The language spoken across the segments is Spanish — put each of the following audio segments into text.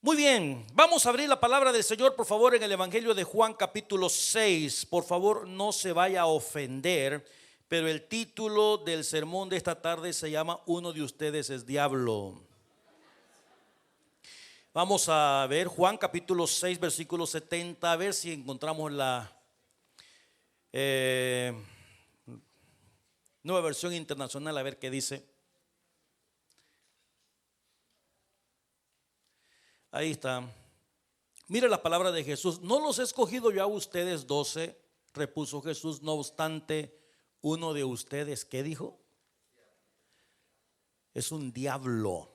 Muy bien, vamos a abrir la palabra del Señor, por favor, en el Evangelio de Juan capítulo 6. Por favor, no se vaya a ofender, pero el título del sermón de esta tarde se llama Uno de ustedes es diablo. Vamos a ver Juan capítulo 6, versículo 70, a ver si encontramos la nueva versión internacional, a ver qué dice. Ahí está. Mire la palabra de Jesús. No los he escogido yo a ustedes 12, repuso Jesús. No obstante, uno de ustedes, ¿qué dijo? Es un diablo.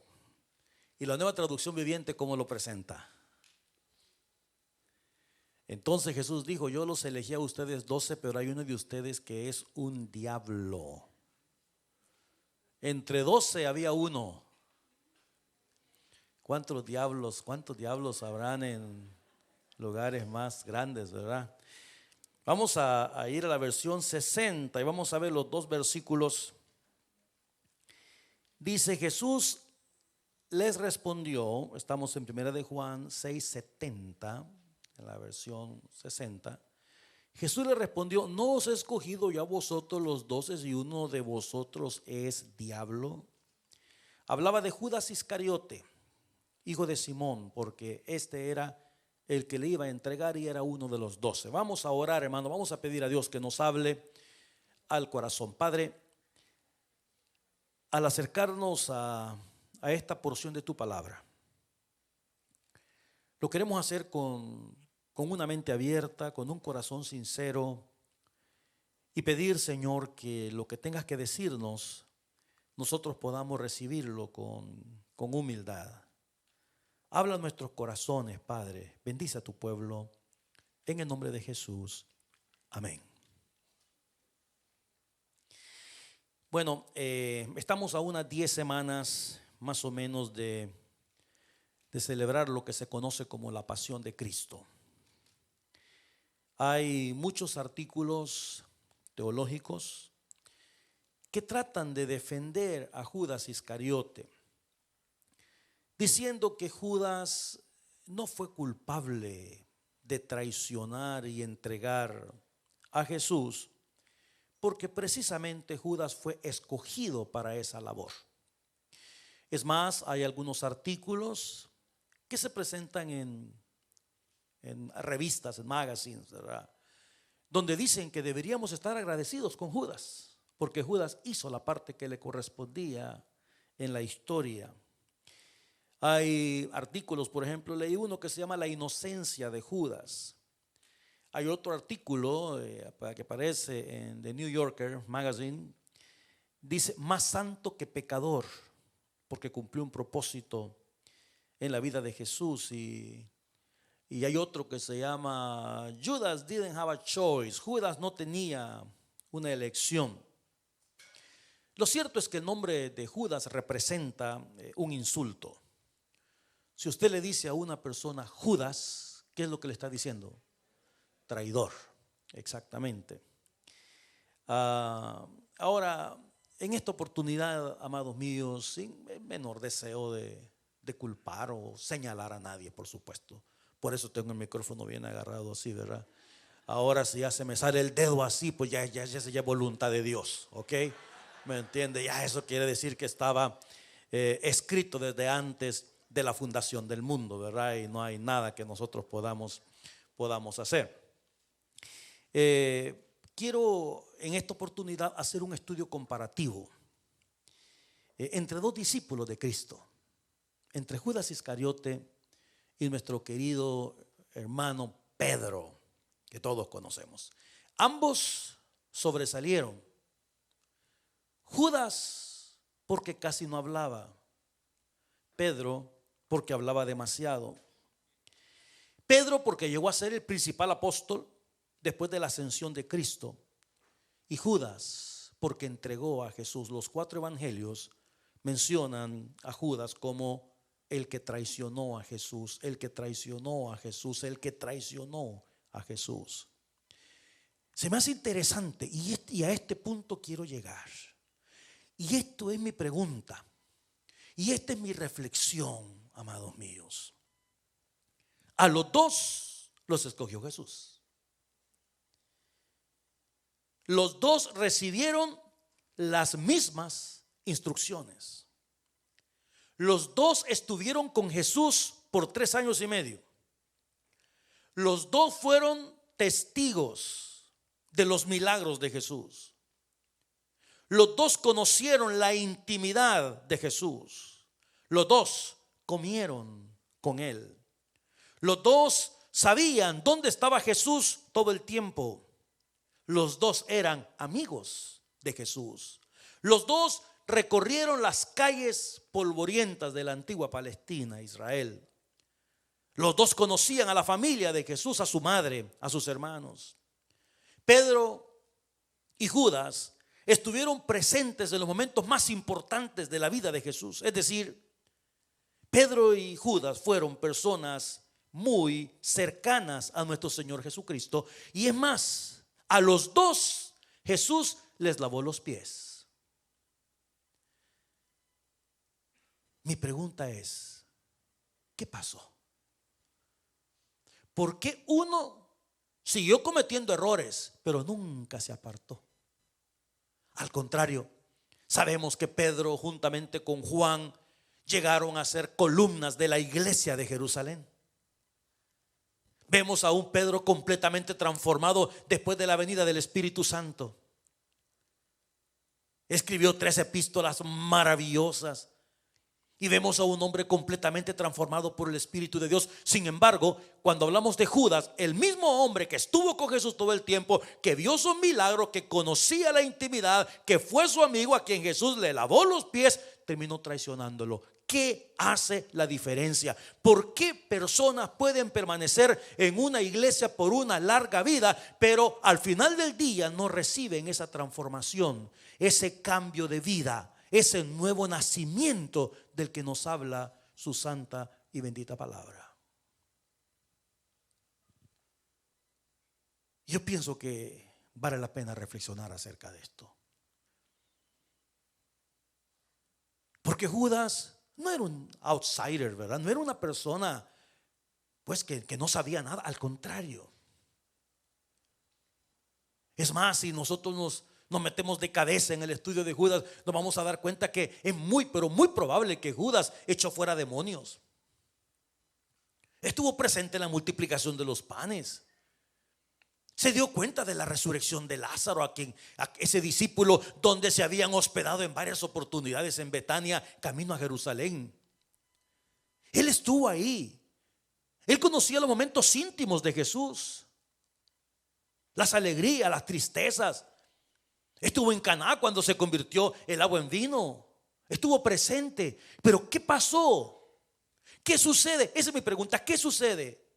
Y la nueva traducción viviente, ¿cómo lo presenta? Entonces Jesús dijo: yo los elegí a ustedes 12, pero hay uno de ustedes que es un diablo. Entre 12 había uno. ¿Cuántos diablos habrán en lugares más grandes, verdad? Vamos a ir a la versión 60 y vamos a ver los dos versículos. Dice: Jesús les respondió, estamos en 1 de Juan 6:70, en la versión 60. Jesús le respondió: ¿no os he escogido yo a vosotros los 12 y uno de vosotros es diablo? Hablaba de Judas Iscariote, hijo de Simón, porque este era el que le iba a entregar y era uno de los 12. Vamos a orar, hermano, vamos a pedir a Dios que nos hable al corazón. Padre, al acercarnos a esta porción de tu palabra, lo queremos hacer con una mente abierta, con un corazón sincero, y pedir, Señor, que lo que tengas que decirnos, nosotros podamos recibirlo con humildad. Habla en nuestros corazones, Padre. Bendice a tu pueblo. En el nombre de Jesús. Amén. Bueno, estamos a unas 10 semanas más o menos de celebrar lo que se conoce como la Pasión de Cristo. Hay muchos artículos teológicos que tratan de defender a Judas Iscariote, diciendo que Judas no fue culpable de traicionar y entregar a Jesús, porque precisamente Judas fue escogido para esa labor. Es más, hay algunos artículos que se presentan en revistas, en magazines, ¿verdad?, donde dicen que deberíamos estar agradecidos con Judas, porque Judas hizo la parte que le correspondía en la historia. Hay artículos, por ejemplo, leí uno que se llama La inocencia de Judas. Hay otro artículo que aparece en The New Yorker Magazine, dice: más santo que pecador, porque cumplió un propósito en la vida de Jesús. Y hay otro que se llama Judas didn't have a choice. Judas no tenía una elección. Lo cierto es que el nombre de Judas representa un insulto. Si usted le dice a una persona Judas, ¿qué es lo que le está diciendo? Traidor, exactamente. Ahora, en esta oportunidad, amados míos, sin menor deseo de culpar o señalar a nadie, por supuesto. Por eso tengo el micrófono bien agarrado así, ¿verdad? Ahora si ya se me sale el dedo así, pues ya es voluntad de Dios, ¿ok? ¿Me entiende? Ya eso quiere decir que estaba escrito desde antes de la fundación del mundo, ¿verdad? Y no hay nada que nosotros podamos hacer. Quiero en esta oportunidad hacer un estudio comparativo entre dos discípulos de Cristo, entre Judas Iscariote y nuestro querido hermano Pedro, que todos conocemos. Ambos sobresalieron. Judas porque casi no hablaba, Pedro porque hablaba demasiado. Pedro porque llegó a ser el principal apóstol después de la ascensión de Cristo, y Judas porque entregó a Jesús. Los 4 evangelios mencionan a Judas como el que traicionó a Jesús, el que traicionó a Jesús, el que traicionó a Jesús. Se me hace interesante y a este punto quiero llegar. Y esto es mi pregunta y esta es mi reflexión, amados míos. A los dos los escogió Jesús. Los dos recibieron las mismas instrucciones. Los dos estuvieron con Jesús por 3 años y medio. Los dos fueron testigos de los milagros de Jesús. Los dos conocieron la intimidad de Jesús. Los dos comieron con Él. Los dos sabían dónde estaba Jesús todo el tiempo. Los dos eran amigos de Jesús. Los dos recorrieron las calles polvorientas de la antigua Palestina, Israel. Los dos conocían a la familia de Jesús, a su madre, a sus hermanos. Pedro y Judas estuvieron presentes en los momentos más importantes de la vida de Jesús. Es decir, Pedro y Judas fueron personas muy cercanas a nuestro Señor Jesucristo. Y es más, a los dos Jesús les lavó los pies. Mi pregunta es, ¿qué pasó? ¿Por qué uno siguió cometiendo errores, pero nunca se apartó? Al contrario, sabemos que Pedro juntamente con Juan llegaron a ser columnas de la iglesia de Jerusalén. Vemos a un Pedro completamente transformado después de la venida del Espíritu Santo. Escribió 3 epístolas maravillosas. Y vemos a un hombre completamente transformado por el Espíritu de Dios. Sin embargo, cuando hablamos de Judas, el mismo hombre que estuvo con Jesús todo el tiempo, que vio sus milagros, que conocía la intimidad, que fue su amigo, a quien Jesús le lavó los pies, terminó traicionándolo. ¿Qué hace la diferencia? ¿Por qué personas pueden permanecer en una iglesia por una larga vida, pero al final del día no reciben esa transformación, ese cambio de vida, ese nuevo nacimiento del que nos habla su santa y bendita palabra? Yo pienso que vale la pena reflexionar acerca de esto. Porque Judas no era un outsider, ¿verdad? No era una persona pues que no sabía nada. Al contrario. Es más, si nosotros nos metemos de cabeza en el estudio de Judas, nos vamos a dar cuenta que es pero muy probable que Judas echó fuera demonios. Estuvo presente en la multiplicación de los panes. Se dio cuenta de la resurrección de Lázaro, a ese discípulo donde se habían hospedado en varias oportunidades en Betania, camino a Jerusalén. Él estuvo ahí. Él conocía los momentos íntimos de Jesús, las alegrías, las tristezas. Estuvo en Caná cuando se convirtió el agua en vino. Estuvo presente. Pero ¿qué pasó? ¿Qué sucede? Esa es mi pregunta. ¿Qué sucede?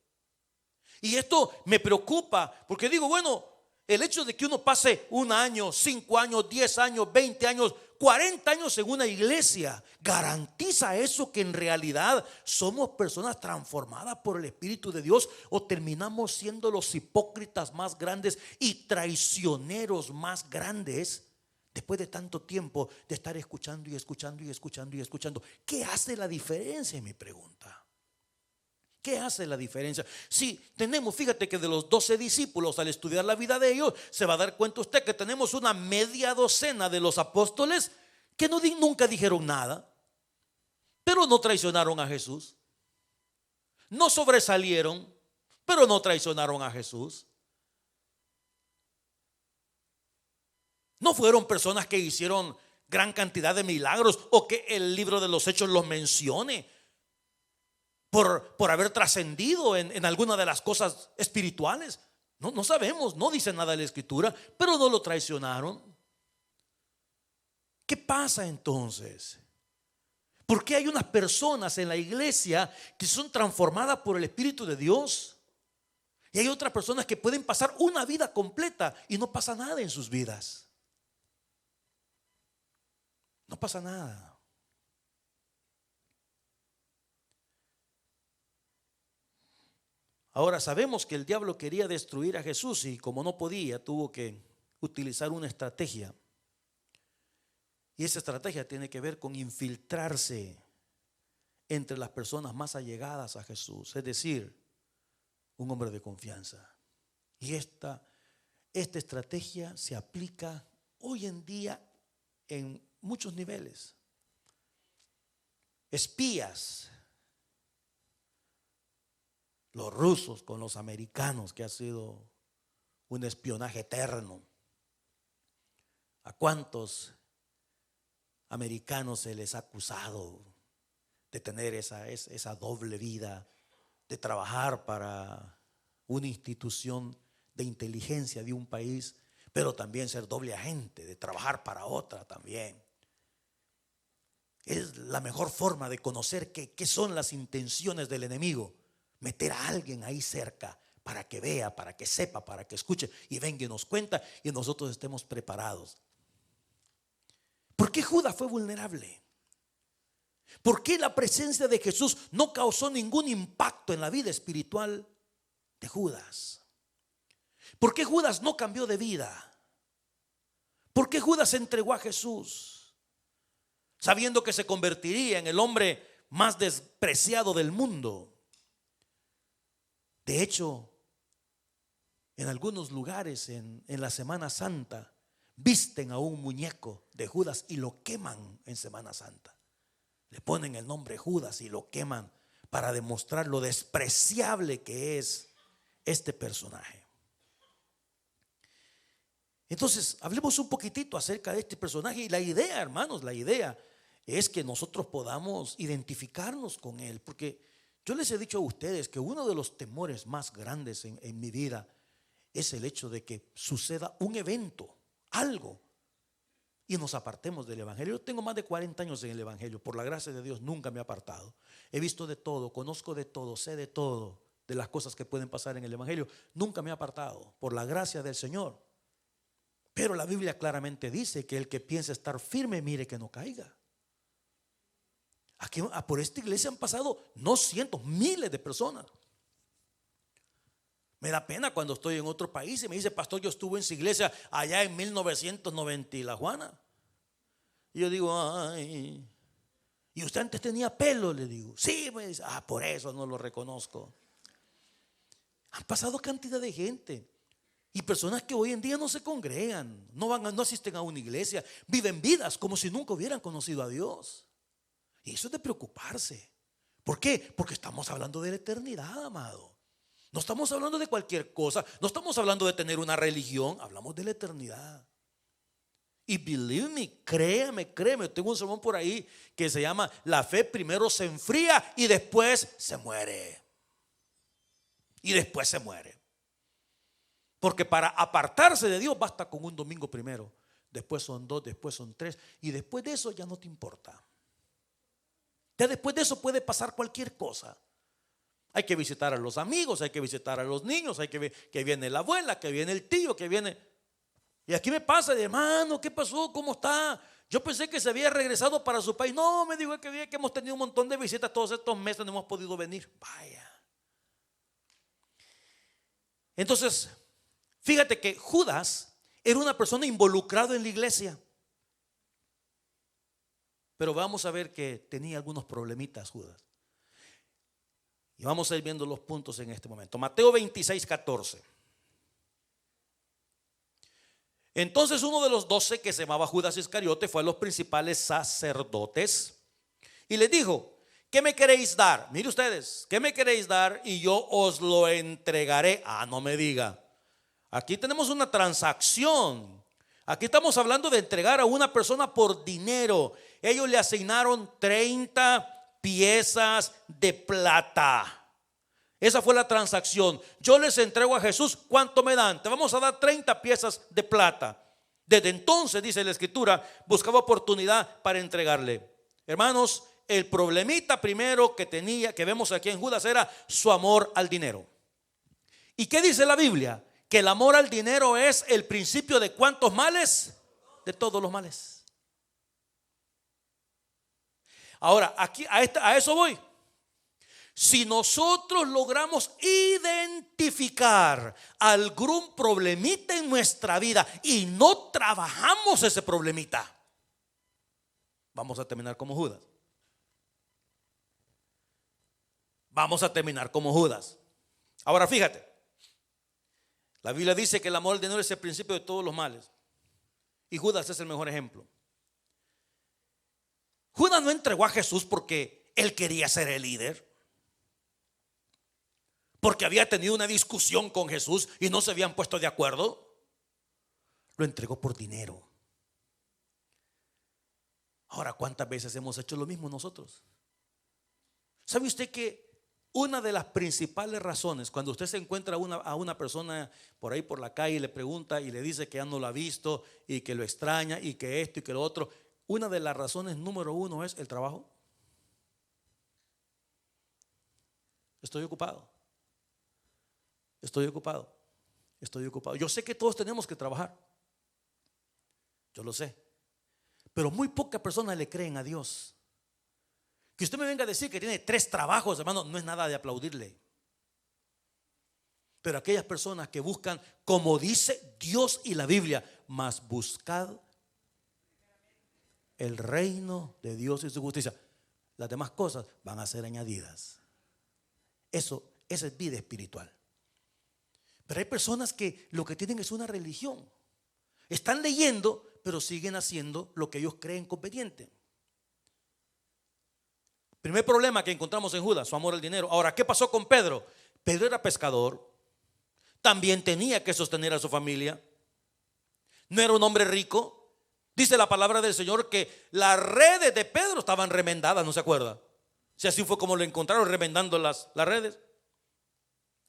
Y esto me preocupa porque digo, bueno, el hecho de que uno pase 1 año, 5 años, 10 años, 20 años, 40 años en una iglesia, ¿garantiza eso que en realidad somos personas transformadas por el Espíritu de Dios, o terminamos siendo los hipócritas más grandes y traicioneros más grandes después de tanto tiempo de estar escuchando y escuchando y escuchando y escuchando? ¿Qué hace la diferencia? Es mi pregunta. ¿Qué hace la diferencia? Si tenemos, fíjate que de los 12 discípulos, al estudiar la vida de ellos, se va a dar cuenta usted que tenemos una media docena de los apóstoles que nunca dijeron nada, pero no traicionaron a Jesús. No sobresalieron, pero no traicionaron a Jesús. No fueron personas que hicieron gran cantidad de milagros o que el libro de los Hechos los mencione por haber trascendido en alguna de las cosas espirituales. No sabemos, no dice nada de la Escritura, pero no lo traicionaron. ¿Qué pasa entonces? ¿Por qué hay unas personas en la iglesia que son transformadas por el Espíritu de Dios? Y hay otras personas que pueden pasar una vida completa y no pasa nada en sus vidas. No pasa nada. Ahora sabemos que el diablo quería destruir a Jesús y como no podía, tuvo que utilizar una estrategia. Y esa estrategia tiene que ver con infiltrarse entre las personas más allegadas a Jesús. Es decir, un hombre de confianza. Y esta estrategia se aplica hoy en día en muchos niveles. Espías, los rusos con los americanos, que ha sido un espionaje eterno. ¿A cuántos americanos se les ha acusado de tener esa doble vida, de trabajar para una institución de inteligencia de un país, pero también ser doble agente, de trabajar para otra también? Es la mejor forma de conocer qué son las intenciones del enemigo. Meter a alguien ahí cerca para que vea, para que sepa, para que escuche y venga y nos cuenta y nosotros estemos preparados. ¿Por qué Judas fue vulnerable? ¿Por qué la presencia de Jesús no causó ningún impacto en la vida espiritual de Judas? ¿Por qué Judas no cambió de vida? ¿Por qué Judas se entregó a Jesús sabiendo que se convertiría en el hombre más despreciado del mundo? De hecho, en algunos lugares en la Semana Santa visten a un muñeco de Judas y lo queman en Semana Santa. Le ponen el nombre Judas y lo queman para demostrar lo despreciable que es este personaje. Entonces, hablemos un poquitito acerca de este personaje. Y la idea, hermanos, la idea es que nosotros podamos identificarnos con él. Porque yo les he dicho a ustedes que uno de los temores más grandes en mi vida es el hecho de que suceda un evento, algo, y nos apartemos del evangelio. Yo tengo más de 40 años en el evangelio. Por la gracia de Dios nunca me he apartado. He visto de todo, conozco de todo, sé de todo, de las cosas que pueden pasar en el evangelio. Nunca me he apartado, por la gracia del Señor. Pero la Biblia claramente dice que el que piensa estar firme, mire que no caiga. Aquí, por esta iglesia han pasado no cientos, miles de personas. Me da pena cuando estoy en otro país y me dice: pastor, yo estuve en su iglesia allá en 1990 y La Juana. Y yo digo: ay, ¿y usted antes tenía pelo? Le digo: sí. Me dice: por eso no lo reconozco. Han pasado cantidad de gente y personas que hoy en día no se congregan, no asisten a una iglesia, viven vidas como si nunca hubieran conocido a Dios. Y eso es de preocuparse. ¿Por qué? Porque estamos hablando de la eternidad, amado. No estamos hablando de cualquier cosa. No estamos hablando de tener una religión. Hablamos de la eternidad. Y believe me, créame. Tengo un sermón por ahí que se llama: la fe primero se enfría y después se muere. Y después se muere. Porque para apartarse de Dios basta con un domingo primero. Después son 2, después son 3. Y después de eso ya no te importa. Ya después de eso puede pasar cualquier cosa. Hay que visitar a los amigos, hay que visitar a los niños, hay que viene la abuela, que viene el tío, que viene. Y aquí me pasa: de hermano, ¿qué pasó? ¿Cómo está? Yo pensé que se había regresado para su país. No, me dijo que hemos tenido un montón de visitas todos estos meses, no hemos podido venir. Vaya. Entonces, fíjate que Judas era una persona involucrada en la iglesia. Pero vamos a ver que tenía algunos problemitas Judas. Y vamos a ir viendo los puntos en este momento. Mateo 26:14. Entonces uno de los 12, que se llamaba Judas Iscariote, fue a los principales sacerdotes y les dijo: ¿qué me queréis dar? Mire ustedes, ¿qué me queréis dar? Y yo os lo entregaré. No me diga. Aquí tenemos una transacción. Aquí estamos hablando de entregar a una persona por dinero. Ellos le asignaron 30 piezas de plata. Esa fue la transacción. Yo les entrego a Jesús. ¿Cuánto me dan? Te vamos a dar 30 piezas de plata. Desde entonces, dice la escritura, buscaba oportunidad para entregarle. Hermanos, el problemita primero que tenía, que vemos aquí en Judas, era su amor al dinero. ¿Y qué dice la Biblia? Que el amor al dinero es el principio de ¿cuántos males? De todos los males. Ahora, aquí a eso voy. Si nosotros logramos identificar algún problemita en nuestra vida y no trabajamos ese problemita, vamos a terminar como Judas. Vamos a terminar como Judas. Ahora fíjate, la Biblia dice que el amor al dinero es el principio de todos los males. Y Judas es el mejor ejemplo. Judas no entregó a Jesús porque él quería ser el líder, porque había tenido una discusión con Jesús y no se habían puesto de acuerdo. Lo entregó por dinero. Ahora, ¿cuántas veces hemos hecho lo mismo nosotros? ¿Sabe usted que una de las principales razones cuando usted se encuentra a una persona por ahí por la calle y le pregunta y le dice que ya no lo ha visto y que lo extraña y que esto y que lo otro, una de las razones número uno es el trabajo? Estoy ocupado. Estoy ocupado. Estoy ocupado. Yo sé que todos tenemos que trabajar. Yo lo sé. Pero muy pocas personas le creen a Dios. Que usted me venga a decir que tiene 3 trabajos, hermano, no es nada de aplaudirle. Pero aquellas personas que buscan, como dice Dios y la Biblia, mas buscad el reino de Dios y su justicia, las demás cosas van a ser añadidas. Esa es vida espiritual. Pero hay personas que lo que tienen es una religión. Están leyendo, pero siguen haciendo lo que ellos creen conveniente. Primer problema que encontramos en Judas, su amor al dinero. Ahora, ¿qué pasó con Pedro? Pedro era pescador, también tenía que sostener a su familia, no era un hombre rico. Dice la palabra del Señor que las redes de Pedro estaban remendadas, ¿no se acuerda? Si así fue como lo encontraron, remendando las redes.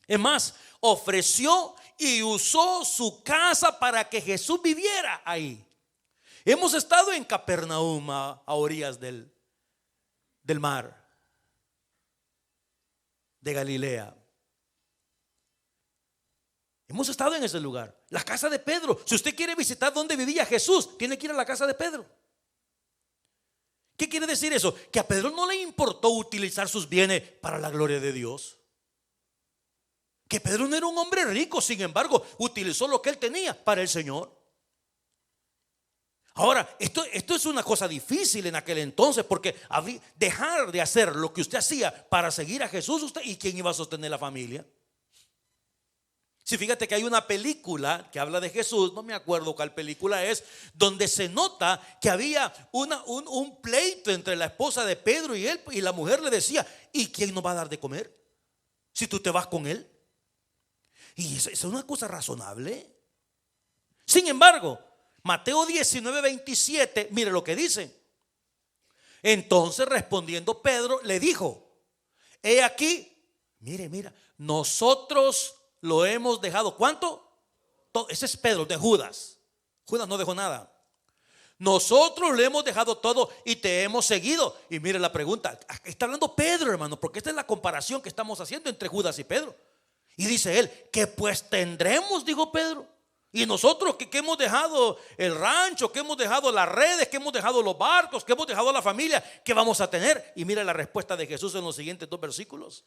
Es más, ofreció y usó su casa para que Jesús viviera ahí. Hemos estado en Capernaum, a orillas del mar de Galilea. Hemos estado en ese lugar, la casa de Pedro. Si usted quiere visitar donde vivía Jesús, tiene que ir a la casa de Pedro. ¿Qué quiere decir eso? Que a Pedro no le importó utilizar sus bienes para la gloria de Dios. Que Pedro no era un hombre rico, sin embargo, utilizó lo que él tenía para el Señor. Ahora, esto es una cosa difícil en aquel entonces, porque dejar de hacer lo que usted hacía para seguir a Jesús, usted, ¿y quién iba a sostener la familia? Si fíjate que hay una película que habla de Jesús, no me acuerdo cuál película es, donde se nota que había un pleito entre la esposa de Pedro y él, y la mujer le decía: ¿y quién nos va a dar de comer si tú te vas con él? Y eso es una cosa razonable. Sin embargo, Mateo 19:27, mire lo que dice. Entonces respondiendo Pedro le dijo: he aquí, mira, nosotros lo hemos dejado. ¿Cuánto? Todo. Ese es Pedro, de Judas. Judas no dejó nada. Nosotros le hemos dejado todo y te hemos seguido. Y mire la pregunta, está hablando Pedro, hermano, porque esta es la comparación que estamos haciendo entre Judas y Pedro. Y dice él: ¿qué pues tendremos? Dijo Pedro. Y nosotros que hemos dejado el rancho, que hemos dejado las redes, que hemos dejado los barcos, que hemos dejado la familia, ¿qué vamos a tener? Y mira la respuesta de Jesús en los siguientes 2 versículos.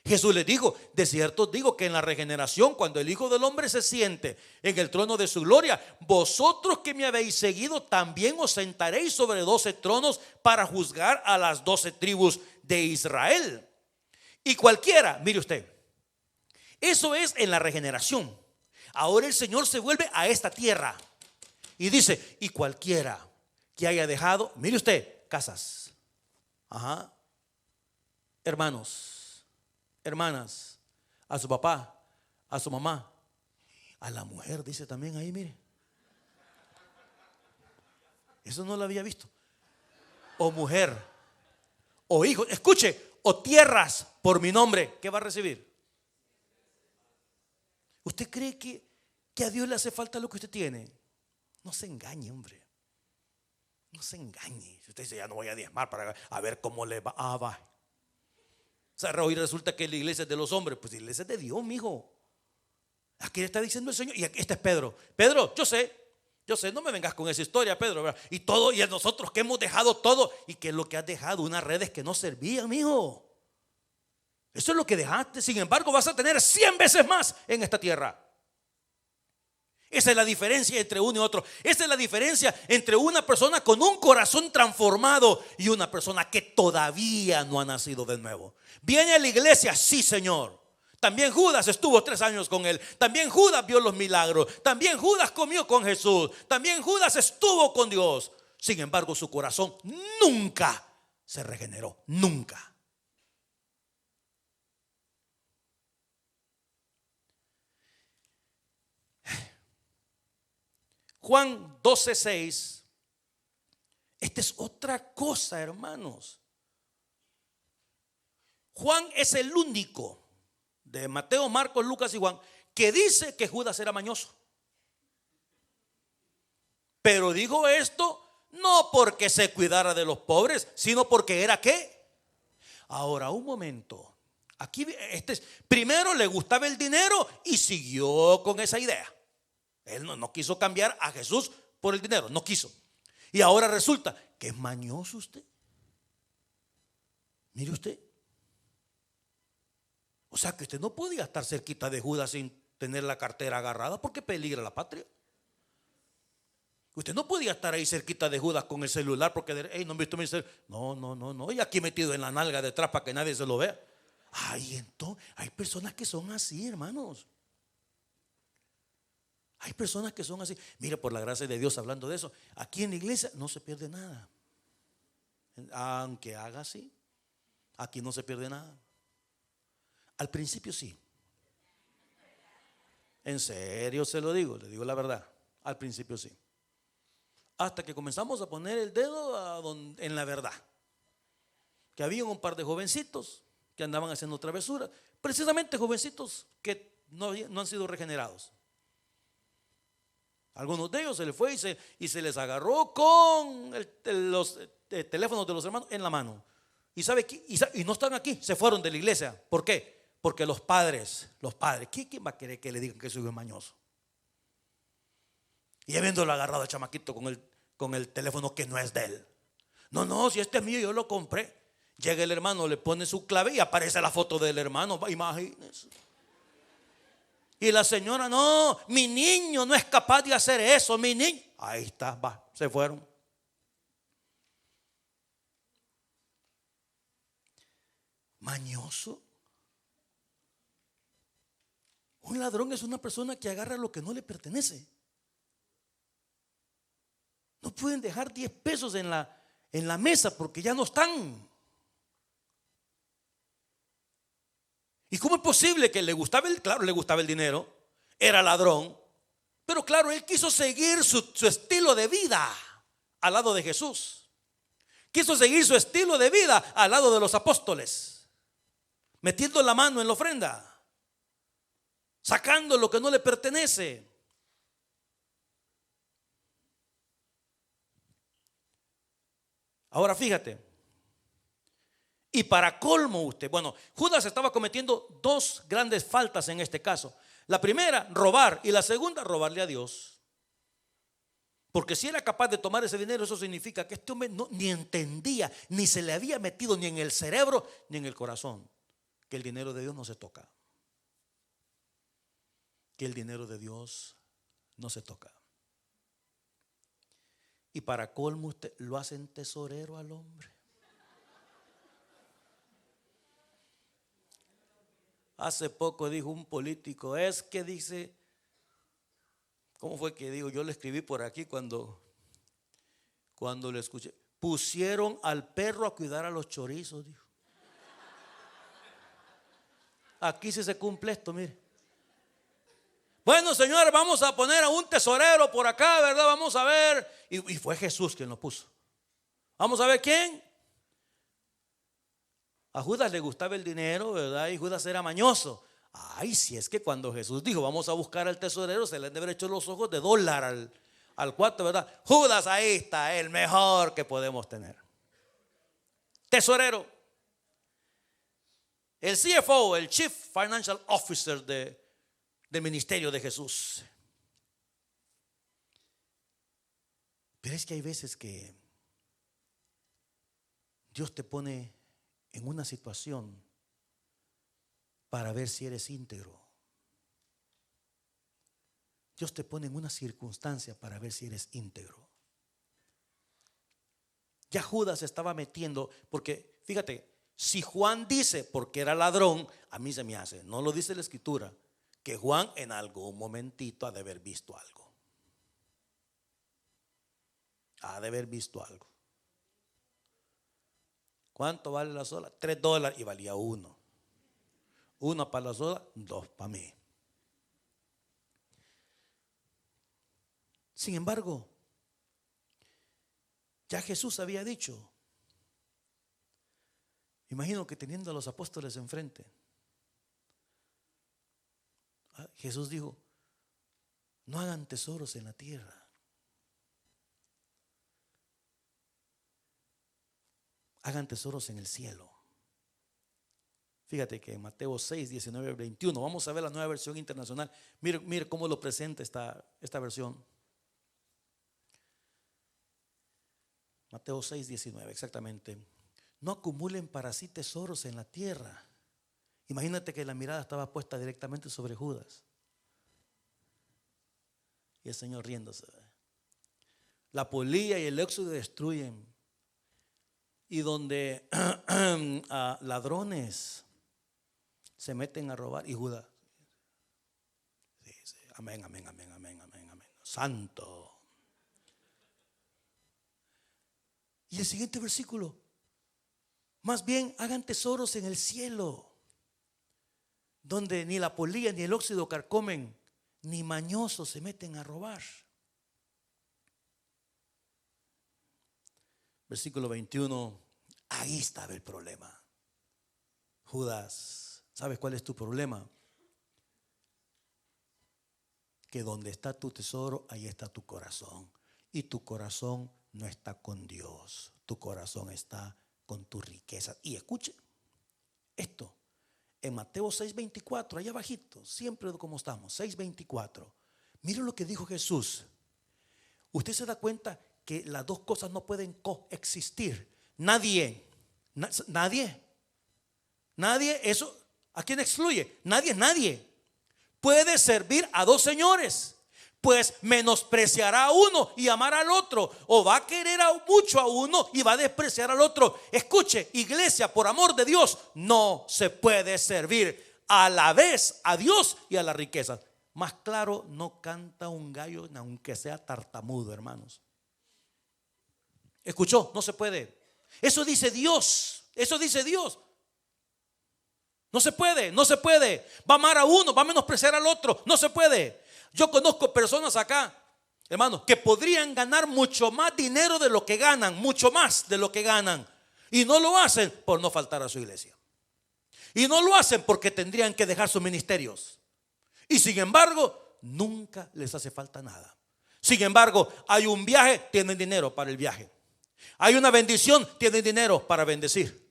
Jesús les dijo: de cierto os digo que en la regeneración, cuando el Hijo del Hombre se siente en el trono de su gloria, vosotros que me habéis seguido también os sentaréis sobre 12 tronos para juzgar a las 12 tribus de Israel. Y cualquiera, mire usted, eso es en la regeneración. Ahora el Señor se vuelve a esta tierra y dice: y cualquiera que haya dejado, mire usted, casas, hermanos, hermanas, a su papá, a su mamá, a la mujer, dice también ahí, mire. Eso no lo había visto. O mujer, o hijo, escuche, o tierras por mi nombre, ¿qué va a recibir? ¿Usted cree que a Dios le hace falta lo que usted tiene? No se engañe, hombre. No se engañe. Si usted dice: ya no voy a diezmar para a ver cómo le va. Va. O sea, hoy resulta que la iglesia es de los hombres. Pues la iglesia es de Dios, mijo. Aquí le está diciendo el Señor. Y aquí, este es Pedro. Pedro, yo sé, no me vengas con esa historia, Pedro, ¿verdad? Y todo, y a nosotros que hemos dejado todo. ¿Y qué es lo que has dejado? Unas redes que no servían, mijo. Eso es lo que dejaste. Sin embargo, vas a tener 100 veces más en esta tierra. Esa es la diferencia entre uno y otro. Esa es la diferencia entre una persona con un corazón transformado y una persona que todavía no ha nacido de nuevo. Viene a la iglesia, sí, Señor. También Judas estuvo 3 años con él. También Judas vio los milagros. También Judas comió con Jesús. También Judas estuvo con Dios. Sin embargo, su corazón nunca se regeneró. Nunca. Juan 12:6. Esta es otra cosa, hermanos. Juan es el único de Mateo, Marcos, Lucas y Juan que dice que Judas era mañoso. Pero dijo esto no porque se cuidara de los pobres, sino porque era ¿qué? Ahora, un momento. Aquí primero le gustaba el dinero y siguió con esa idea. Él no quiso cambiar a Jesús por el dinero, no quiso. Y ahora resulta que es mañoso usted. Mire usted. O sea que usted no podía estar cerquita de Judas sin tener la cartera agarrada porque peligra la patria. Usted no podía estar ahí cerquita de Judas con el celular porque, hey, no han visto mi celular. No. Y aquí metido en la nalga detrás para que nadie se lo vea. Ay, entonces, hay personas que son así, hermanos. Hay personas que son así. Mire, por la gracia de Dios, hablando de eso, aquí en la iglesia no se pierde nada. Aunque haga así, aquí no se pierde nada. Al principio sí. En serio se lo digo, le digo la verdad. Al principio sí. Hasta que comenzamos a poner el dedo en la verdad. Que había un par de jovencitos que andaban haciendo travesuras. Precisamente jovencitos que no han sido regenerados. Algunos de ellos se les fue y se les agarró con los teléfonos de los hermanos en la mano. Y no están aquí, se fueron de la iglesia. ¿Por qué? Porque los padres, ¿quién va a querer que le digan que soy un mañoso? Y habiéndolo agarrado al chamaquito con el teléfono que no es de él. No, si este es mío, yo lo compré. Llega el hermano, le pone su clave y aparece la foto del hermano. Imagínense. Y la señora, no, mi niño no es capaz de hacer eso, mi niño. Ahí está, va, se fueron. Mañoso. Un ladrón es una persona que agarra lo que no le pertenece. No pueden dejar 10 pesos en la mesa porque ya no están. ¿Y cómo es posible que le gustaba el dinero? Era ladrón. Pero claro, él quiso seguir su estilo de vida al lado de Jesús. Quiso seguir su estilo de vida al lado de los apóstoles. Metiendo la mano en la ofrenda. Sacando lo que no le pertenece. Ahora fíjate. Y para colmo usted, Judas estaba cometiendo 2 grandes faltas en este caso. La primera, robar, y la segunda, robarle a Dios. Porque si era capaz de tomar ese dinero, eso significa que este hombre ni entendía, ni se le había metido ni en el cerebro, ni en el corazón, que el dinero de Dios no se toca. Que el dinero de Dios no se toca. Y para colmo usted lo hacen tesorero al hombre. Hace poco dijo un político, es que dice, ¿cómo fue que digo? Yo le escribí por aquí cuando le escuché. Pusieron al perro a cuidar a los chorizos, dijo. Aquí sí se cumple esto, mire. Bueno, señores, vamos a poner a un tesorero por acá, ¿verdad? Vamos a ver. Y fue Jesús quien lo puso. Vamos a ver quién. A Judas le gustaba el dinero, ¿verdad? Y Judas era mañoso. Ay, si es que cuando Jesús dijo vamos a buscar al tesorero, se le han de haber hecho los ojos de dólar al cuarto, ¿verdad? Judas, ahí está, el mejor que podemos tener. Tesorero. El CFO, el Chief Financial Officer del ministerio de Jesús. Pero es que hay veces que Dios te pone en una situación para ver si eres íntegro. Dios te pone en una circunstancia para ver si eres íntegro. Ya Judas estaba metiendo, porque fíjate, Si Juan dice, porque era ladrón, a mí se me hace, no lo dice la escritura, que Juan en algún momentito ha de haber visto algo. Ha de haber visto algo. ¿Cuánto vale la soda? $3 y valía uno. Uno para la soda, 2 para mí. Sin embargo, ya Jesús había dicho, imagino que teniendo a los apóstoles enfrente, Jesús dijo, no hagan tesoros en la tierra. Hagan tesoros en el cielo. Fíjate que en Mateo 6, 19, 21, vamos a ver la nueva versión internacional. Mire cómo lo presenta esta versión. Mateo 6, 19, exactamente. No acumulen para sí tesoros en la tierra. Imagínate que la mirada estaba puesta directamente sobre Judas. Y el Señor riéndose. La polilla y el éxodo destruyen. Y donde ladrones se meten a robar. Y Judas, sí, amén, amén, amén, amén, amén, amén. Santo. Y el siguiente versículo, más bien hagan tesoros en el cielo, donde ni la polilla ni el óxido carcomen, ni mañosos se meten a robar. Versículo 21, ahí estaba el problema. Judas, ¿sabes cuál es tu problema? Que donde está tu tesoro, ahí está tu corazón. Y tu corazón no está con Dios. Tu corazón está con tu riqueza. Y escuche esto. En Mateo 6:24, allá abajito, siempre como estamos, 6:24. Mire lo que dijo Jesús. Usted se da cuenta que las dos cosas no pueden coexistir. Nadie, eso, ¿a quién excluye? Nadie puede servir a dos señores, pues menospreciará a uno y amará al otro, o va a querer mucho a uno y va a despreciar al otro. Escuche, iglesia, por amor de Dios, no se puede servir a la vez a Dios y a las riquezas. Más claro no canta un gallo, aunque sea tartamudo, hermanos. ¿Escuchó? No se puede. Eso dice Dios. Eso dice Dios. No se puede. Va a amar a uno, va a menospreciar al otro. No se puede. Yo conozco personas acá, hermanos, que podrían ganar mucho más dinero de lo que ganan, mucho más de lo que ganan, y no lo hacen por no faltar a su iglesia. Y no lo hacen porque tendrían que dejar sus ministerios. Y sin embargo, nunca les hace falta nada. Sin embargo, hay un viaje, tienen dinero para el viaje. Hay una bendición, tienen dinero para bendecir.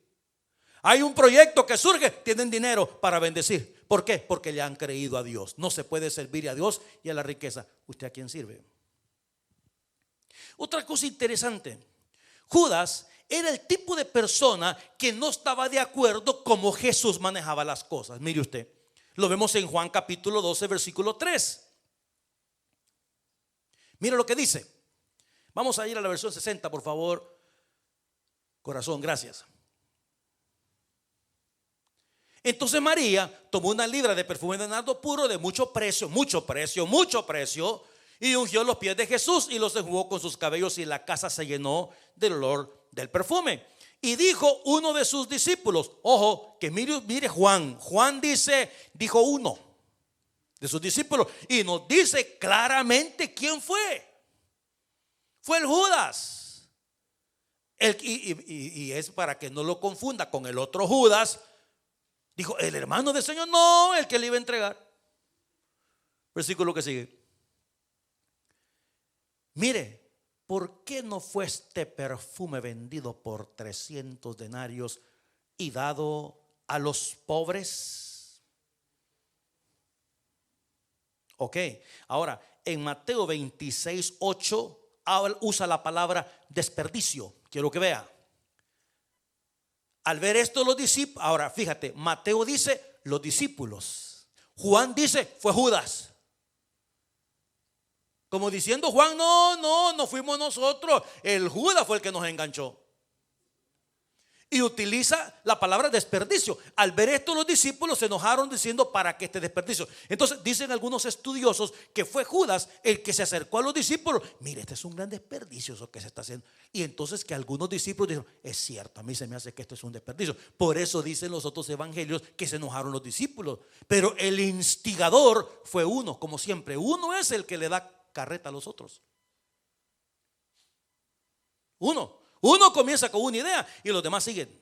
Hay un proyecto que surge, tienen dinero para bendecir. ¿Por qué? Porque le han creído a Dios. No se puede servir a Dios y a la riqueza. ¿Usted a quién sirve? Otra cosa interesante. Judas era el tipo de persona que no estaba de acuerdo como Jesús manejaba las cosas. Mire usted, lo vemos en Juan capítulo 12, versículo 3. Mire lo que dice. Vamos a ir a la versión 60, por favor. Corazón, gracias. Entonces María tomó una libra de perfume de nardo puro de mucho precio, y ungió los pies de Jesús y los enjugó con sus cabellos, y la casa se llenó del olor del perfume. Y dijo uno de sus discípulos, ojo, que mire Juan dijo uno de sus discípulos, y nos dice claramente quién fue. Fue el Judas. Y es para que no lo confunda con el otro Judas. Dijo, el hermano del Señor, no, el que le iba a entregar. Versículo que sigue. Mire, ¿por qué no fue este perfume vendido por 300 denarios y dado a los pobres? Ok, ahora en Mateo 26:8 usa la palabra desperdicio. Quiero que vea. Al ver esto los discípulos, ahora fíjate, Mateo dice los discípulos, Juan dice fue Judas. Como diciendo Juan, no fuimos nosotros, el Judas fue el que nos enganchó. Y utiliza la palabra desperdicio. Al ver esto, los discípulos se enojaron diciendo: ¿para qué este desperdicio? Entonces dicen algunos estudiosos que fue Judas el que se acercó a los discípulos. Mire, este es un gran desperdicio eso que se está haciendo. Y entonces que algunos discípulos dijeron: es cierto, a mí se me hace que esto es un desperdicio. Por eso dicen los otros evangelios que se enojaron los discípulos. Pero el instigador fue uno, como siempre. Uno es el que le da carreta a los otros. Uno comienza con una idea y los demás siguen.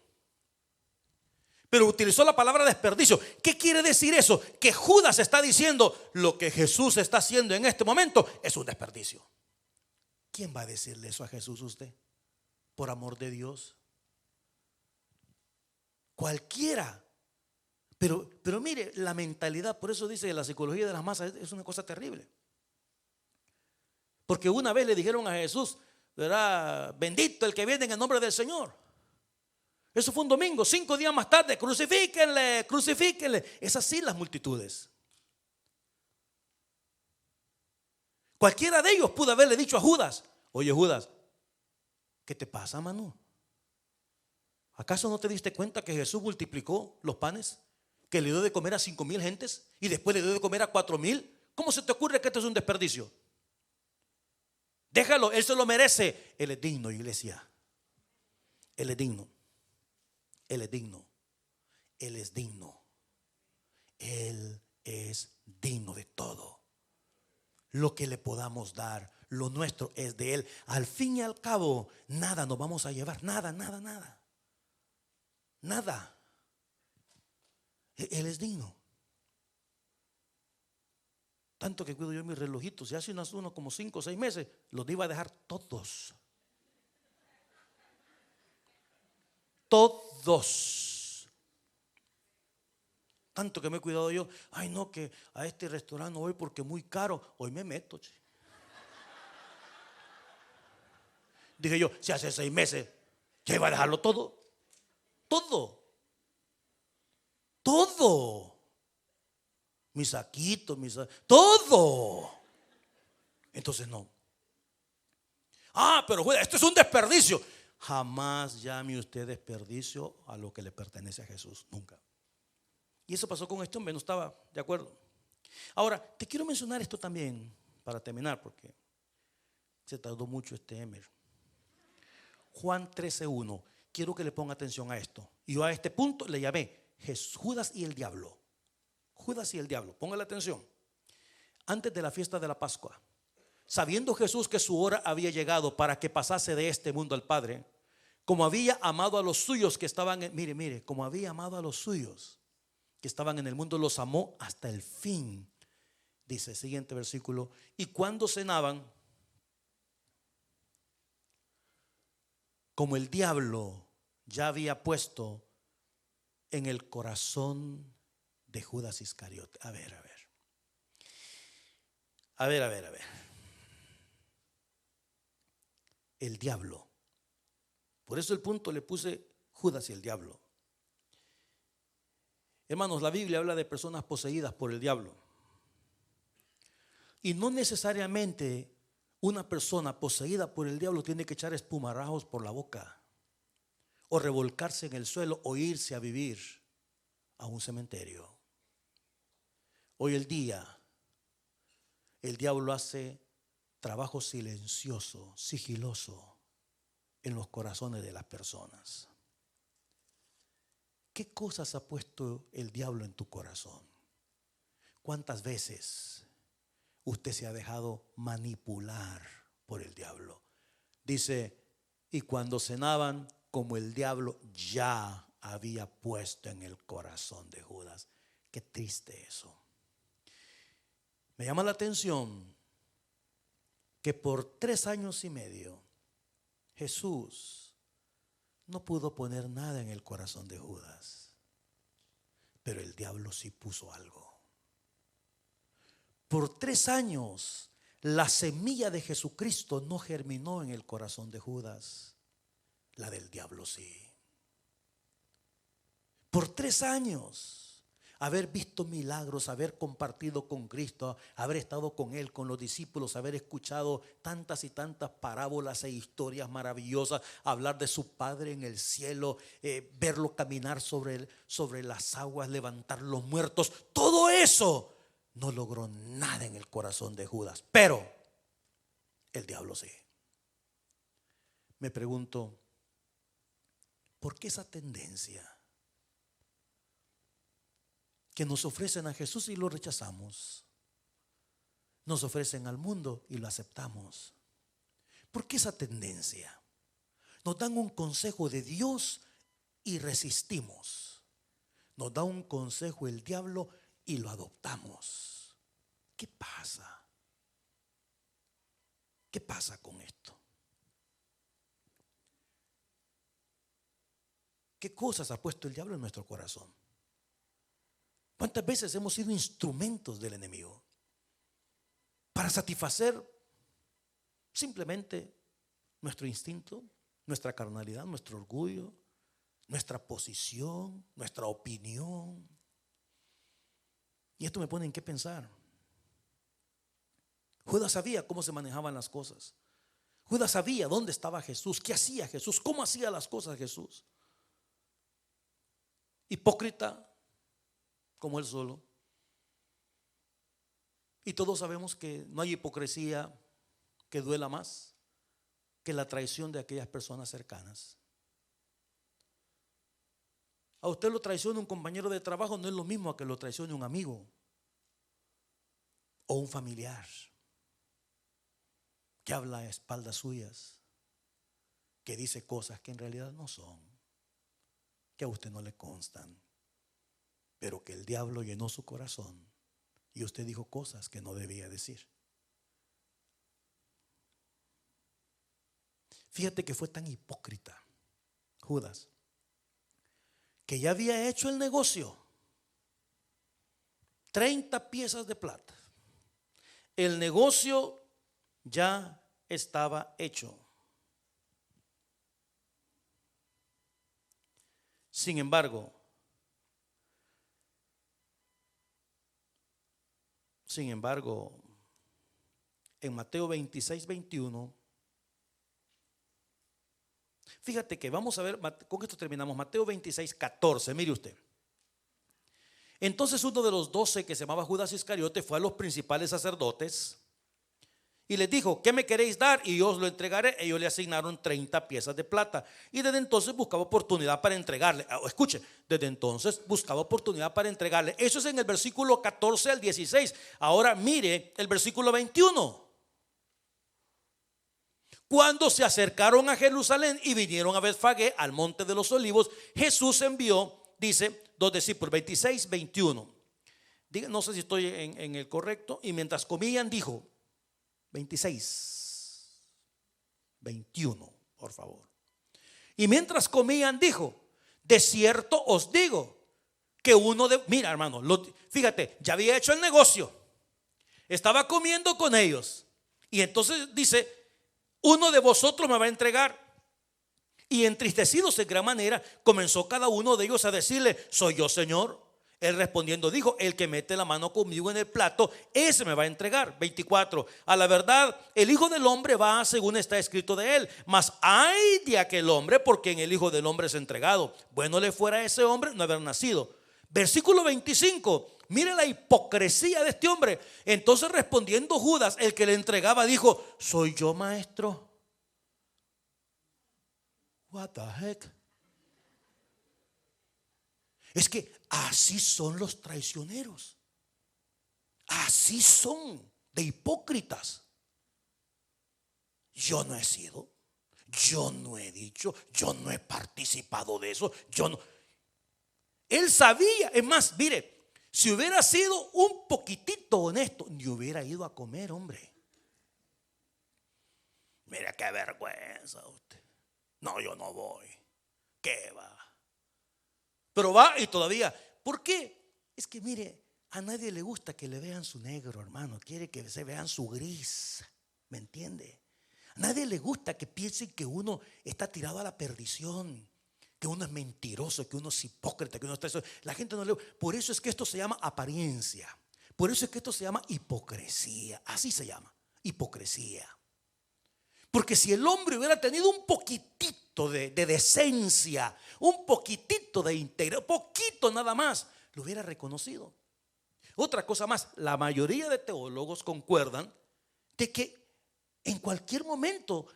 Pero utilizó la palabra desperdicio. ¿Qué quiere decir eso? Que Judas está diciendo: lo que Jesús está haciendo en este momento es un desperdicio. ¿Quién va a decirle eso a Jesús, usted? Por amor de Dios. Cualquiera. Pero mire, la mentalidad, por eso dice que la psicología de las masas es una cosa terrible. Porque una vez le dijeron a Jesús: ¿verdad? Bendito el que viene en el nombre del Señor. Eso fue un domingo. 5 días más tarde: crucifíquenle, crucifíquenle. Es así las multitudes. Cualquiera de ellos pudo haberle dicho a Judas: oye, Judas, ¿qué te pasa, Manu? ¿Acaso no te diste cuenta que Jesús multiplicó los panes? Que le dio de comer a 5,000 gentes y después le dio de comer a 4,000. ¿Cómo se te ocurre que esto es un desperdicio? Déjalo, él se lo merece. Él es digno, iglesia. Él es digno. Él es digno. Él es digno. Él es digno de todo. Lo que le podamos dar, lo nuestro es de Él. Al fin y al cabo, nada nos vamos a llevar. Nada. Nada. Él es digno. Tanto que cuido yo mis relojitos. Si hace uno como 5 o 6 meses, los iba a dejar todos. Todos. Tanto que me he cuidado yo. Ay, no, que a este restaurante no voy porque es muy caro. Hoy me meto, che. Dije yo: si hace 6 meses, ¿ya iba a dejarlo todo? Todo. Mis saquitos, todo. Entonces no. Pero esto es un desperdicio. Jamás llame usted desperdicio a lo que le pertenece a Jesús. Nunca. Y eso pasó con este hombre, no estaba de acuerdo. Ahora, te quiero mencionar esto también para terminar, porque se tardó mucho este Emer. Juan 13:1. Quiero que le ponga atención a esto. Y yo a este punto le llamé Judas y el diablo. Judas y el diablo. Póngale atención. Antes de la fiesta de la Pascua, sabiendo Jesús que su hora había llegado para que pasase de este mundo al Padre, como había amado a los suyos que estaban mire, como había amado a los suyos que estaban en el mundo, los amó hasta el fin. Dice el siguiente versículo: y cuando cenaban, como el diablo ya había puesto en el corazón de Judas Iscariote. A ver. El diablo. Por eso el punto le puse Judas y el diablo. Hermanos, la Biblia habla de personas poseídas por el diablo. Y no necesariamente una persona poseída por el diablo tiene que echar espumarajos por la boca, o revolcarse en el suelo, o irse a vivir a un cementerio. Hoy el día, el diablo hace trabajo silencioso, sigiloso en los corazones de las personas. ¿Qué cosas ha puesto el diablo en tu corazón? ¿Cuántas veces usted se ha dejado manipular por el diablo? Dice: y cuando cenaban, como el diablo ya había puesto en el corazón de Judas. Qué triste eso. Me llama la atención que por 3 años y medio Jesús no pudo poner nada en el corazón de Judas, pero el diablo sí puso algo. Por 3 años la semilla de Jesucristo no germinó en el corazón de Judas, la del diablo sí. Por 3 años, haber visto milagros, haber compartido con Cristo, haber estado con Él, con los discípulos, haber escuchado tantas y tantas parábolas e historias maravillosas, hablar de su Padre en el cielo, verlo caminar sobre las aguas, levantar los muertos. Todo eso no logró nada en el corazón de Judas, pero el diablo sí. Me pregunto, ¿por qué esa tendencia que nos ofrecen a Jesús y lo rechazamos? Nos ofrecen al mundo y lo aceptamos. ¿Por qué esa tendencia? Nos dan un consejo de Dios y resistimos. Nos da un consejo el diablo y lo adoptamos. ¿Qué pasa? ¿Qué pasa con esto? ¿Qué cosas ha puesto el diablo en nuestro corazón? ¿Cuántas veces hemos sido instrumentos del enemigo para satisfacer simplemente nuestro instinto, nuestra carnalidad, nuestro orgullo, nuestra posición, nuestra opinión? Y esto me pone en qué pensar. Judas sabía cómo se manejaban las cosas. Judas sabía dónde estaba Jesús, qué hacía Jesús, cómo hacía las cosas Jesús. Hipócrita como él solo. Y todos sabemos que no hay hipocresía que duela más que la traición de aquellas personas cercanas. A usted lo traiciona un compañero de trabajo, no es lo mismo a que lo traicione un amigo o un familiar que habla a espaldas suyas, que dice cosas que en realidad no son, que a usted no le constan, pero que el diablo llenó su corazón y usted dijo cosas que no debía decir. Fíjate que fue tan hipócrita Judas que ya había hecho el negocio. 30 piezas de plata. El negocio ya estaba hecho. Sin embargo, en Mateo 26, 21, fíjate que vamos a ver, con esto terminamos, Mateo 26, 14, mire usted. Entonces uno de los 12, que se llamaba Judas Iscariote, fue a los principales sacerdotes y les dijo: ¿qué me queréis dar? Y yo os lo entregaré. Ellos le asignaron 30 piezas de plata. Y desde entonces buscaba oportunidad para entregarle. Escuche, desde entonces buscaba oportunidad para entregarle. Eso es en el versículo 14 al 16. Ahora mire el versículo 21. Cuando se acercaron a Jerusalén y vinieron a Betfagé, al monte de los olivos, Jesús envió, dice, 2 discípulos, 26, 21. No sé si estoy en el correcto. Y mientras comían dijo, 26, 21, por favor. Y mientras comían dijo: de cierto os digo que uno de... Mira, hermano, fíjate, ya había hecho el negocio, estaba comiendo con ellos, y entonces dice: uno de vosotros me va a entregar. Y entristecidos en gran manera, comenzó cada uno de ellos a decirle: ¿soy yo, Señor? Él respondiendo dijo: el que mete la mano conmigo en el plato, ese me va a entregar. 24. A la verdad, el Hijo del Hombre va según está escrito de él, mas ay de aquel hombre por quien el Hijo del Hombre es entregado. Bueno le fuera a ese hombre no haber nacido. Versículo 25. Mire la hipocresía de este hombre. Entonces respondiendo Judas, el que le entregaba, dijo: ¿soy yo, maestro? What the heck? Es que así son los traicioneros. Así son de hipócritas. Yo no he sido, yo no he dicho, yo no he participado de eso, yo no. Él sabía, es más, mire, si hubiera sido un poquitito honesto, ni hubiera ido a comer, hombre. Mira qué vergüenza usted. No, yo no voy. ¿Qué va? Pero va y todavía. ¿Por qué? Es que mire, a nadie le gusta que le vean su negro, hermano. Quiere que se vean su gris. ¿Me entiende? A nadie le gusta que piensen que uno está tirado a la perdición, que uno es mentiroso, que uno es hipócrita, que uno está eso. La gente no le... Por eso es que esto se llama apariencia. Por eso es que esto se llama hipocresía. Así se llama, hipocresía. Porque si el hombre hubiera tenido un poquitito de decencia, un poquitito de integridad, poquito nada más, lo hubiera reconocido. Otra cosa más, la mayoría de teólogos concuerdan de que en cualquier momento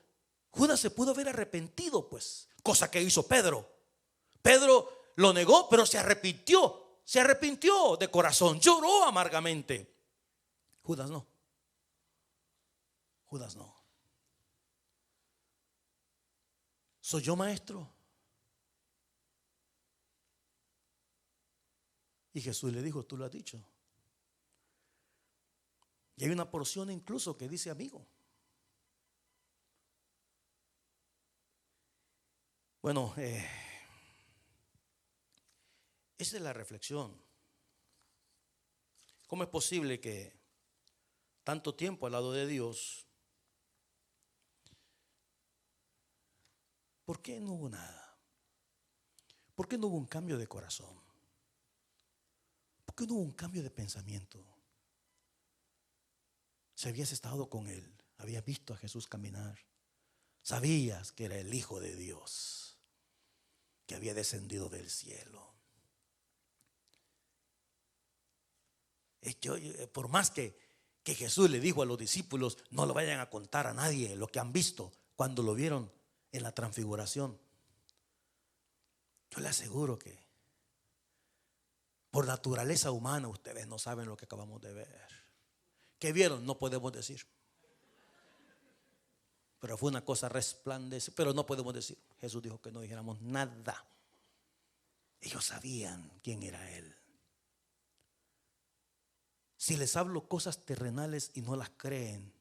Judas se pudo haber arrepentido, pues, cosa que hizo Pedro. Pedro lo negó, pero se arrepintió de corazón, lloró amargamente. Judas no. Judas no. ¿Soy yo maestro? Y Jesús le dijo, tú lo has dicho. Y hay una porción incluso que dice amigo. Bueno, esa es la reflexión. ¿Cómo es posible que tanto tiempo al lado de Dios, por qué no hubo nada? ¿Por qué no hubo un cambio de corazón? ¿Por qué no hubo un cambio de pensamiento? Si habías estado con Él, habías visto a Jesús caminar, sabías que era el Hijo de Dios, que había descendido del cielo. Por más que Jesús le dijo a los discípulos, no lo vayan a contar a nadie lo que han visto cuando lo vieron en la transfiguración. Yo le aseguro que por naturaleza humana ustedes no saben lo que acabamos de ver. ¿Qué vieron? No podemos decir. Pero fue una cosa resplandeciente, pero no podemos decir. Jesús dijo que no dijéramos nada. Ellos sabían quién era Él. Si les hablo cosas terrenales y no las creen,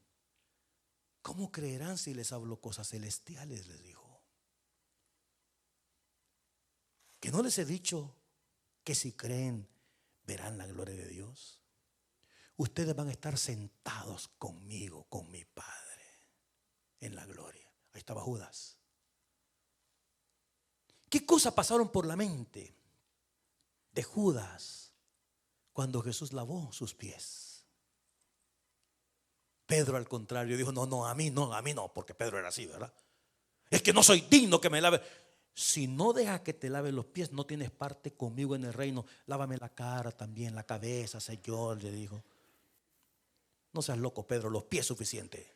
¿cómo creerán si les hablo cosas celestiales? Les dijo. Que no les he dicho que si creen verán la gloria de Dios. Ustedes van a estar sentados conmigo, con mi Padre, en la gloria. Ahí estaba Judas. ¿Qué cosas pasaron por la mente de Judas cuando Jesús lavó sus pies? Pedro, al contrario, dijo, no, a mí no, porque Pedro era así, ¿verdad? Es que no soy digno que me lave. Si no dejas que te lave los pies, no tienes parte conmigo en el reino. Lávame la cara también, la cabeza, Señor, le dijo. No seas loco, Pedro, los pies suficiente.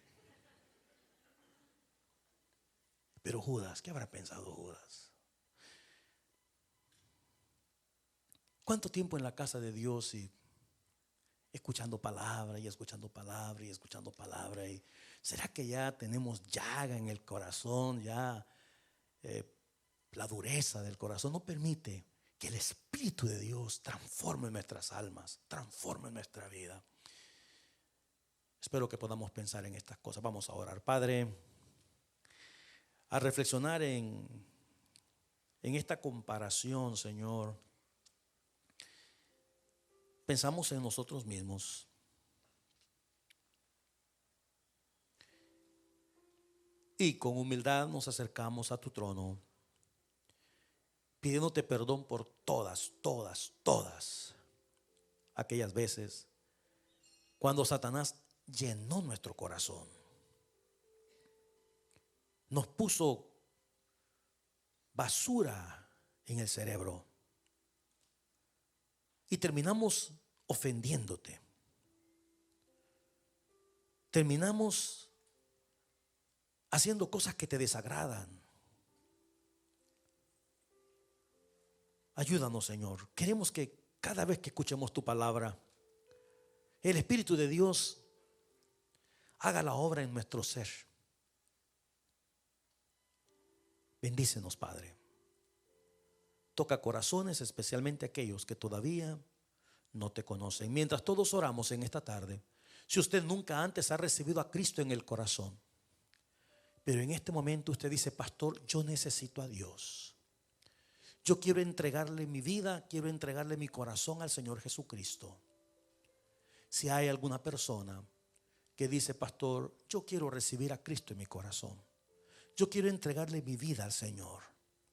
Pero Judas, ¿qué habrá pensado Judas? ¿Cuánto tiempo en la casa de Dios y escuchando palabra y escuchando palabra y escuchando palabra? Y ¿será que ya tenemos llaga en el corazón? Ya la dureza del corazón no permite que el Espíritu de Dios transforme nuestras almas, transforme nuestra vida. Espero que podamos pensar en estas cosas. Vamos a orar. Padre, a reflexionar en esta comparación, Señor. Pensamos en nosotros mismos. Y con humildad nos acercamos a tu trono, pidiéndote perdón por todas aquellas veces cuando Satanás llenó nuestro corazón, nos puso basura en el cerebro y terminamos ofendiéndote. Terminamos haciendo cosas que te desagradan. Ayúdanos, Señor. Queremos que cada vez que escuchemos tu palabra, el Espíritu de Dios haga la obra en nuestro ser. Bendícenos, Padre. Toca corazones, especialmente aquellos que todavía no te conocen. Mientras todos oramos en esta tarde, si usted nunca antes ha recibido a Cristo en el corazón, pero en este momento usted dice, pastor, yo necesito a Dios. Yo quiero entregarle mi vida, quiero entregarle mi corazón al Señor Jesucristo. Si hay alguna persona que dice, pastor, yo quiero recibir a Cristo en mi corazón, yo quiero entregarle mi vida al Señor,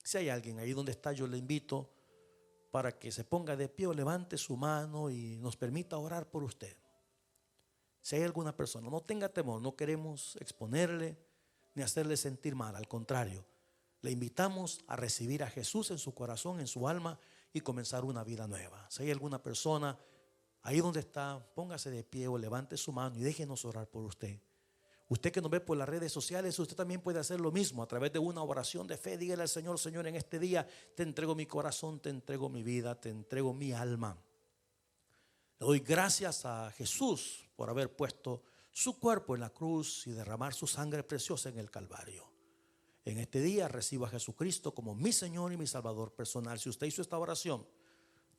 Si hay alguien ahí donde está, yo le invito para que se ponga de pie o levante su mano y nos permita orar por usted. Si hay alguna persona, no tenga temor, no queremos exponerle ni hacerle sentir mal, al contrario, le invitamos a recibir a Jesús en su corazón, en su alma y comenzar una vida nueva. Si hay alguna persona ahí donde está, póngase de pie o levante su mano y déjenos orar por usted. Usted que nos ve por las redes sociales, usted también puede hacer lo mismo a través de una oración de fe. Dígale al Señor: Señor, en este día te entrego mi corazón, te entrego mi vida, te entrego mi alma. Le doy gracias a Jesús por haber puesto su cuerpo en la cruz y derramar su sangre preciosa en el Calvario. En este día recibo a Jesucristo como mi Señor y mi Salvador personal. Si usted hizo esta oración,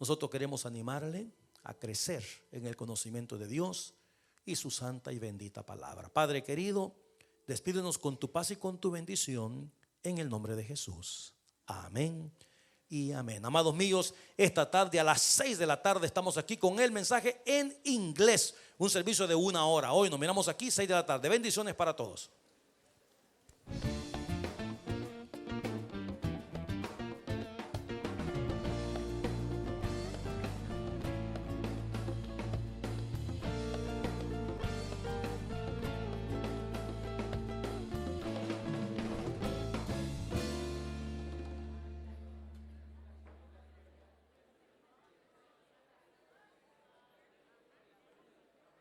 nosotros queremos animarle a crecer en el conocimiento de Dios y su santa y bendita palabra. Padre querido, despídenos con tu paz y con tu bendición en el nombre de Jesús. Amén y amén. Amados míos, esta tarde a las 6 de la tarde estamos aquí con el mensaje en inglés, un servicio de 1 hora. Hoy nos miramos aquí 6 de la tarde. Bendiciones para todos.